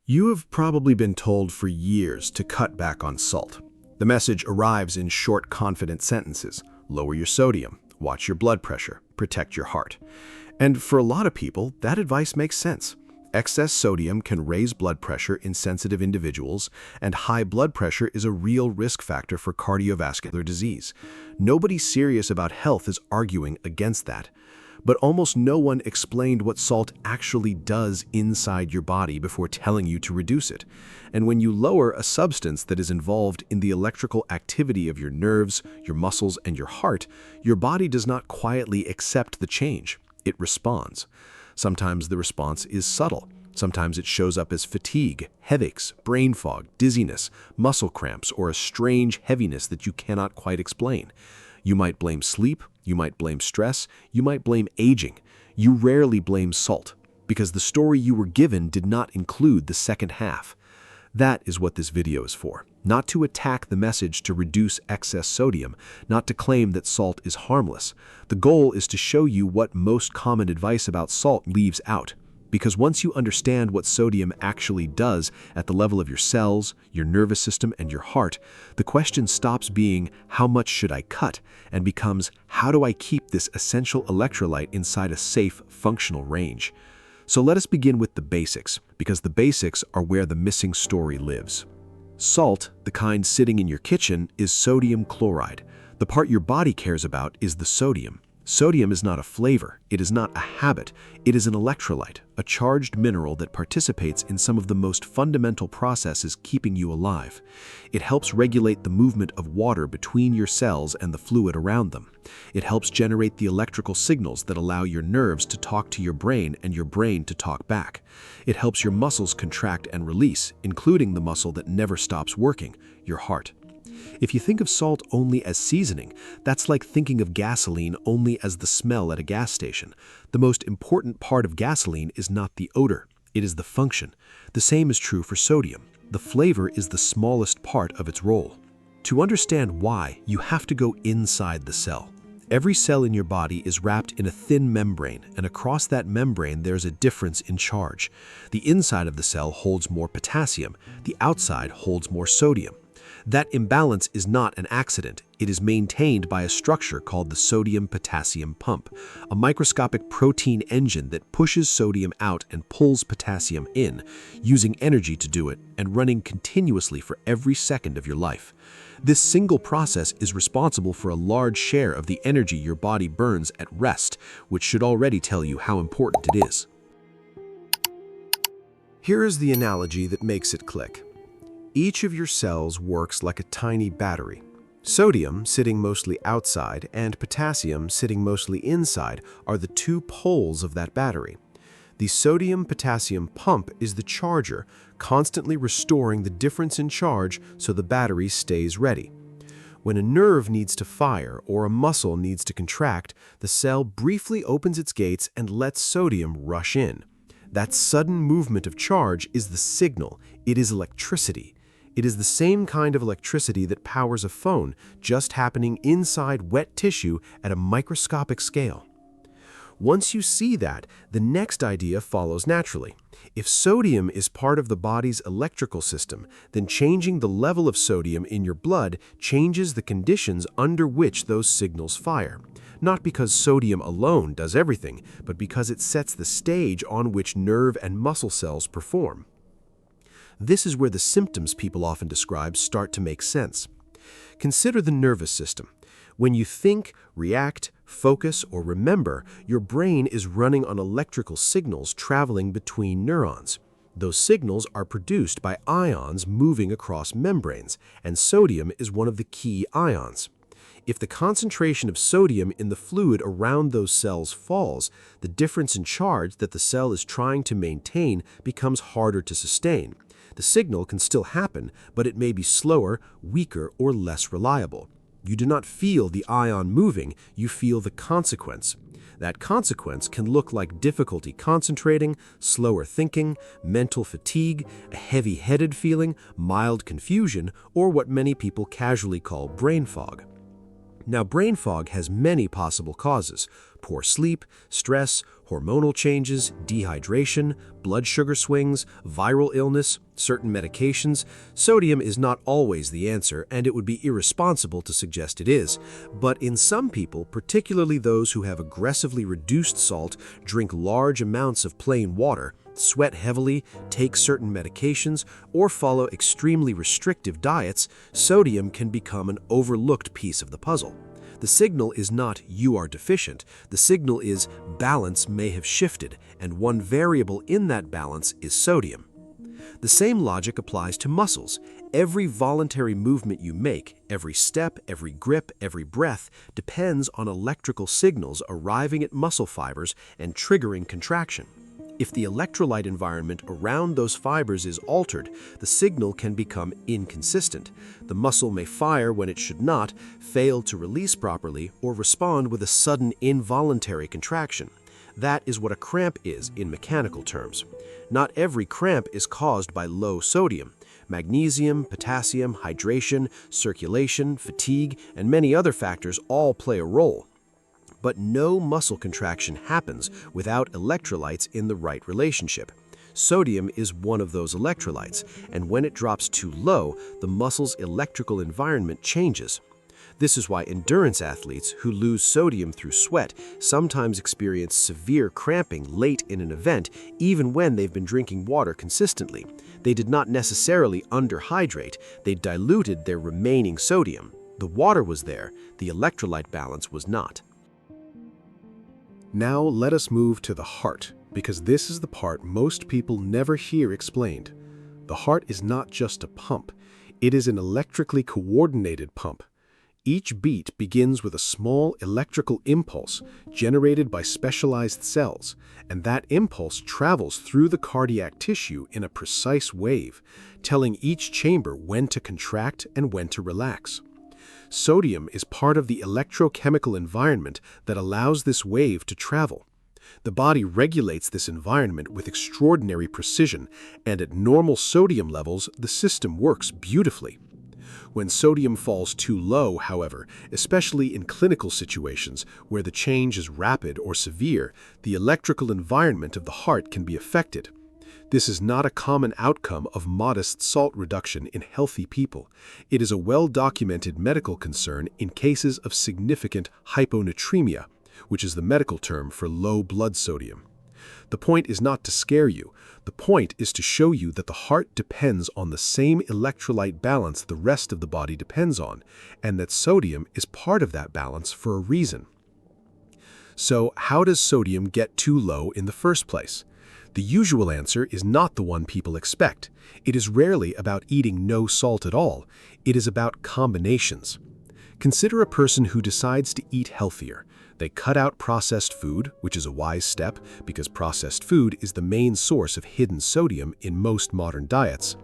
You have probably been told for years to cut back on salt. The message arrives in short, confident sentences. Lower your sodium, watch your blood pressure, protect your heart. And for a lot of people, that advice makes sense. Excess sodium can raise blood pressure in sensitive individuals, and high blood pressure is a real risk factor for cardiovascular disease. Nobody serious about health is arguing against that. But almost no one explained what salt actually does inside your body before telling you to reduce it. And when you lower a substance that is involved in the electrical activity of your nerves, your muscles, and your heart, your body does not quietly accept the change. It responds. Sometimes the response is subtle. Sometimes it shows up as fatigue, headaches, brain fog, dizziness, muscle cramps, or a strange heaviness that you cannot quite explain. You might blame sleep, you might blame stress, you might blame aging. You rarely blame salt, because the story you were given did not include the second half. That is what this video is for. Not to attack the message to reduce excess sodium, not to claim that salt is harmless. The goal is to show you what most common advice about salt leaves out. Because once you understand what sodium actually does at the level of your cells, your nervous system, and your heart, the question stops being, how much should I cut, and becomes, how do I keep this essential electrolyte inside a safe, functional range? So let us begin with the basics, because the basics are where the missing story lives. Salt, the kind sitting in your kitchen, is sodium chloride. The part your body cares about is the sodium. Sodium is not a flavor, it is not a habit, it is an electrolyte, a charged mineral that participates in some of the most fundamental processes keeping you alive. It helps regulate the movement of water between your cells and the fluid around them. It helps generate the electrical signals that allow your nerves to talk to your brain and your brain to talk back. It helps your muscles contract and release, including the muscle that never stops working, your heart. If you think of salt only as seasoning, that's like thinking of gasoline only as the smell at a gas station. The most important part of gasoline is not the odor, it is the function. The same is true for sodium. The flavor is the smallest part of its role. To understand why, you have to go inside the cell. Every cell in your body is wrapped in a thin membrane, and across that membrane there's a difference in charge. The inside of the cell holds more potassium, the outside holds more sodium. That imbalance is not an accident. It is maintained by a structure called the sodium-potassium pump, a microscopic protein engine that pushes sodium out and pulls potassium in, using energy to do it and running continuously for every second of your life. This single process is responsible for a large share of the energy your body burns at rest, which should already tell you how important it is. Here is the analogy that makes it click. Each of your cells works like a tiny battery. Sodium, sitting mostly outside, and potassium, sitting mostly inside, are the two poles of that battery. The sodium-potassium pump is the charger, constantly restoring the difference in charge so the battery stays ready. When a nerve needs to fire or a muscle needs to contract, the cell briefly opens its gates and lets sodium rush in. That sudden movement of charge is the signal. It is electricity. It is the same kind of electricity that powers a phone, just happening inside wet tissue at a microscopic scale. Once you see that, the next idea follows naturally. If sodium is part of the body's electrical system, then changing the level of sodium in your blood changes the conditions under which those signals fire. Not because sodium alone does everything, but because it sets the stage on which nerve and muscle cells perform. This is where the symptoms people often describe start to make sense. Consider the nervous system. When you think, react, focus, or remember, your brain is running on electrical signals traveling between neurons. Those signals are produced by ions moving across membranes, and sodium is one of the key ions. If the concentration of sodium in the fluid around those cells falls, the difference in charge that the cell is trying to maintain becomes harder to sustain. The signal can still happen, but it may be slower, weaker, or less reliable. You do not feel the ion moving, you feel the consequence. That consequence can look like difficulty concentrating, slower thinking, mental fatigue, a heavy-headed feeling, mild confusion, or what many people casually call brain fog. Now, brain fog has many possible causes: poor sleep, stress, hormonal changes, dehydration, blood sugar swings, viral illness, certain medications. Sodium is not always the answer, and it would be irresponsible to suggest it is. But in some people, particularly those who have aggressively reduced salt, drink large amounts of plain water, sweat heavily, take certain medications, or follow extremely restrictive diets, sodium can become an overlooked piece of the puzzle. The signal is not "you are deficient." The signal is balance may have shifted, and one variable in that balance is sodium. The same logic applies to muscles. Every voluntary movement you make, every step, every grip, every breath, depends on electrical signals arriving at muscle fibers and triggering contraction. If the electrolyte environment around those fibers is altered, the signal can become inconsistent. The muscle may fire when it should not, fail to release properly, or respond with a sudden involuntary contraction. That is what a cramp is in mechanical terms. Not every cramp is caused by low sodium. Magnesium, potassium, hydration, circulation, fatigue, and many other factors all play a role. But no muscle contraction happens without electrolytes in the right relationship. Sodium is one of those electrolytes, and when it drops too low, the muscle's electrical environment changes. This is why endurance athletes who lose sodium through sweat sometimes experience severe cramping late in an event, even when they've been drinking water consistently. They did not necessarily underhydrate, they diluted their remaining sodium. The water was there, the electrolyte balance was not. Now let us move to the heart, because this is the part most people never hear explained. The heart is not just a pump, it is an electrically coordinated pump. Each beat begins with a small electrical impulse generated by specialized cells, and that impulse travels through the cardiac tissue in a precise wave, telling each chamber when to contract and when to relax. Sodium is part of the electrochemical environment that allows this wave to travel. The body regulates this environment with extraordinary precision, and at normal sodium levels, the system works beautifully. When sodium falls too low, however, especially in clinical situations where the change is rapid or severe, the electrical environment of the heart can be affected. This is not a common outcome of modest salt reduction in healthy people. It is a well-documented medical concern in cases of significant hyponatremia, which is the medical term for low blood sodium. The point is not to scare you. The point is to show you that the heart depends on the same electrolyte balance the rest of the body depends on, and that sodium is part of that balance for a reason. So, how does sodium get too low in the first place? The usual answer is not the one people expect. It is rarely about eating no salt at all. It is about combinations. Consider a person who decides to eat healthier. They cut out processed food, which is a wise step because processed food is the main source of hidden sodium in most modern diets.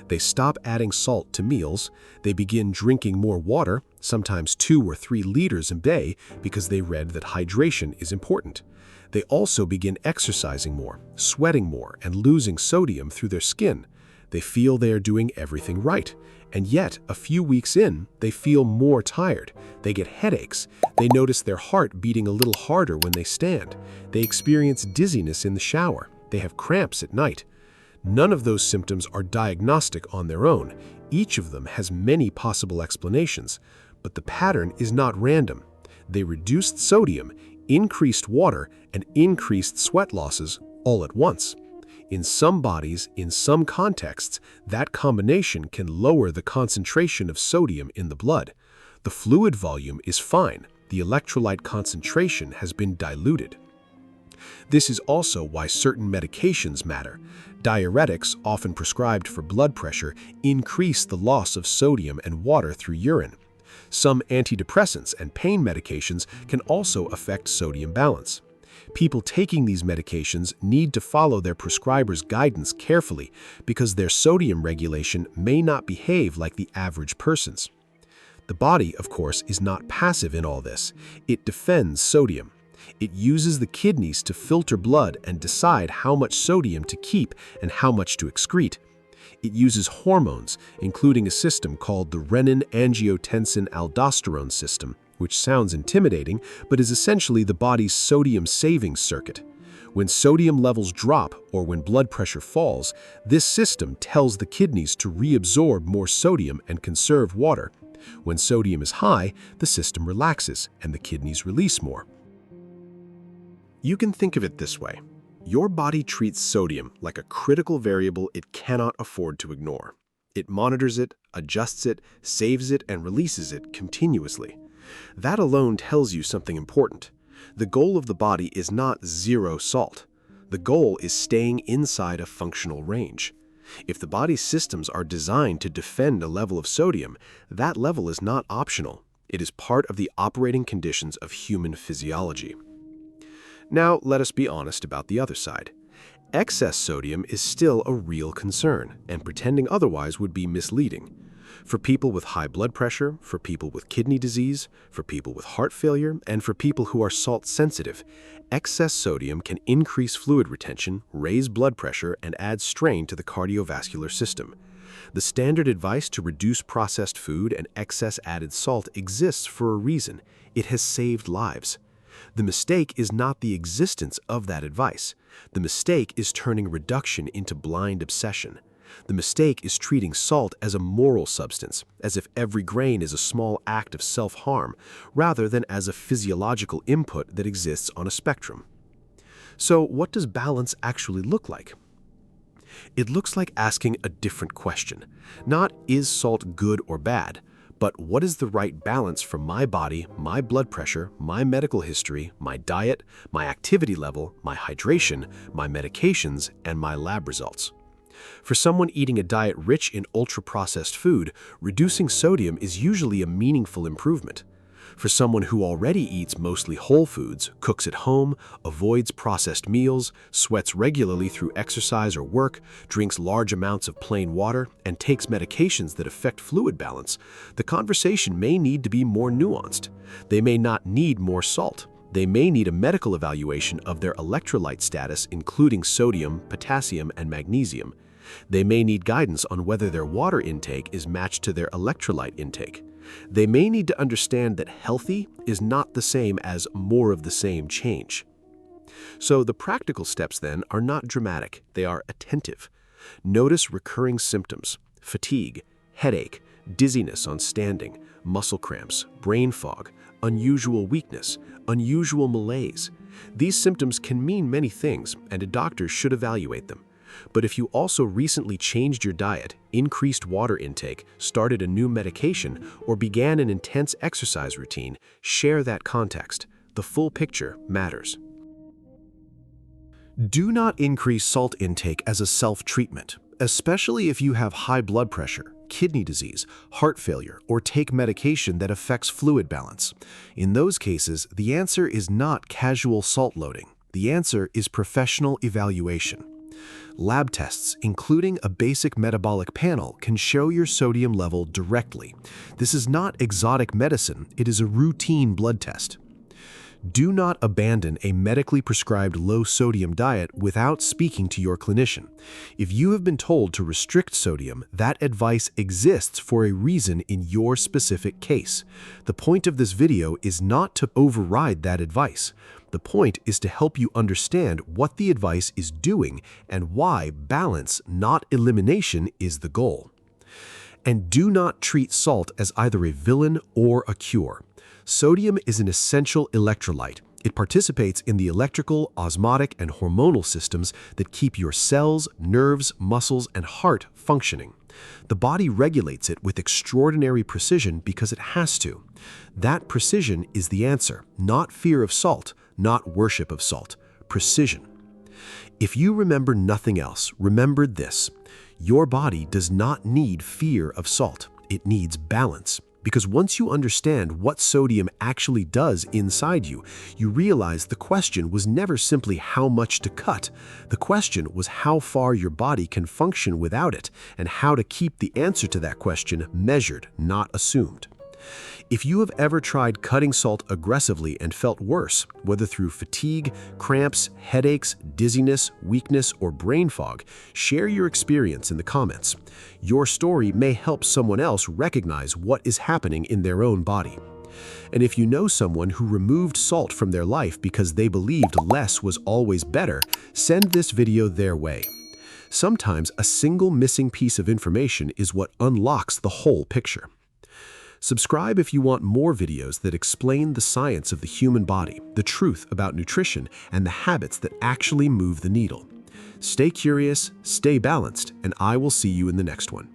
They stop adding salt to meals. They begin drinking more water, sometimes 2 or 3 liters a day, because they read that hydration is important. They also begin exercising more, sweating more, and losing sodium through their skin. They feel they are doing everything right. And yet, a few weeks in, they feel more tired. They get headaches. They notice their heart beating a little harder when they stand. They experience dizziness in the shower. They have cramps at night. None of those symptoms are diagnostic on their own. Each of them has many possible explanations. But the pattern is not random. They reduced sodium, increased water, and increased sweat losses all at once. In some bodies, in some contexts, that combination can lower the concentration of sodium in the blood. The fluid volume is fine. The electrolyte concentration has been diluted. This is also why certain medications matter. Diuretics, often prescribed for blood pressure, increase the loss of sodium and water through urine. Some antidepressants and pain medications can also affect sodium balance. People taking these medications need to follow their prescriber's guidance carefully because their sodium regulation may not behave like the average person's. The body, of course, is not passive in all this. It defends sodium. It uses the kidneys to filter blood and decide how much sodium to keep and how much to excrete. It uses hormones, including a system called the renin-angiotensin-aldosterone system, which sounds intimidating, but is essentially the body's sodium savings circuit. When sodium levels drop or when blood pressure falls, this system tells the kidneys to reabsorb more sodium and conserve water. When sodium is high, the system relaxes and the kidneys release more. You can think of it this way. Your body treats sodium like a critical variable it cannot afford to ignore. It monitors it, adjusts it, saves it, and releases it continuously. That alone tells you something important. The goal of the body is not zero salt. The goal is staying inside a functional range. If the body's systems are designed to defend a level of sodium, that level is not optional. It is part of the operating conditions of human physiology. Now, let us be honest about the other side. Excess sodium is still a real concern, and pretending otherwise would be misleading. For people with high blood pressure, for people with kidney disease, for people with heart failure, and for people who are salt sensitive, excess sodium can increase fluid retention, raise blood pressure, and add strain to the cardiovascular system. The standard advice to reduce processed food and excess added salt exists for a reason. It has saved lives. The mistake is not the existence of that advice. The mistake is turning reduction into blind obsession. The mistake is treating salt as a moral substance, as if every grain is a small act of self-harm, rather than as a physiological input that exists on a spectrum. So what does balance actually look like? It looks like asking a different question. Not, is salt good or bad? But what is the right balance for my body, my blood pressure, my medical history, my diet, my activity level, my hydration, my medications, and my lab results? For someone eating a diet rich in ultra-processed food, reducing sodium is usually a meaningful improvement. For someone who already eats mostly whole foods, cooks at home, avoids processed meals, sweats regularly through exercise or work, drinks large amounts of plain water, and takes medications that affect fluid balance, the conversation may need to be more nuanced. They may not need more salt. They may need a medical evaluation of their electrolyte status, including sodium, potassium, and magnesium. They may need guidance on whether their water intake is matched to their electrolyte intake. They may need to understand that healthy is not the same as more of the same change. So the practical steps then are not dramatic, they are attentive. Notice recurring symptoms: fatigue, headache, dizziness on standing, muscle cramps, brain fog, unusual weakness, unusual malaise. These symptoms can mean many things, and a doctor should evaluate them. But if you also recently changed your diet, increased water intake, started a new medication, or began an intense exercise routine, share that context. The full picture matters. Do not increase salt intake as a self-treatment, especially if you have high blood pressure, kidney disease, heart failure, or take medication that affects fluid balance. In those cases, the answer is not casual salt loading. The answer is professional evaluation. Lab tests, including a basic metabolic panel, can show your sodium level directly. This is not exotic medicine, it is a routine blood test. Do not abandon a medically prescribed low-sodium diet without speaking to your clinician. If you have been told to restrict sodium, that advice exists for a reason in your specific case. The point of this video is not to override that advice. The point is to help you understand what the advice is doing and why balance, not elimination, is the goal. And do not treat salt as either a villain or a cure. Sodium is an essential electrolyte. It participates in the electrical, osmotic, and hormonal systems that keep your cells, nerves, muscles, and heart functioning. The body regulates it with extraordinary precision because it has to. That precision is the answer, not fear of salt, not worship of salt, precision. If you remember nothing else, remember this: your body does not need fear of salt, it needs balance. Because once you understand what sodium actually does inside you, you realize the question was never simply how much to cut. The question was how far your body can function without it, and how to keep the answer to that question measured, not assumed. If you have ever tried cutting salt aggressively and felt worse, whether through fatigue, cramps, headaches, dizziness, weakness, or brain fog, share your experience in the comments. Your story may help someone else recognize what is happening in their own body. And if you know someone who removed salt from their life because they believed less was always better, send this video their way. Sometimes a single missing piece of information is what unlocks the whole picture. Subscribe if you want more videos that explain the science of the human body, the truth about nutrition, and the habits that actually move the needle. Stay curious, stay balanced, and I will see you in the next one.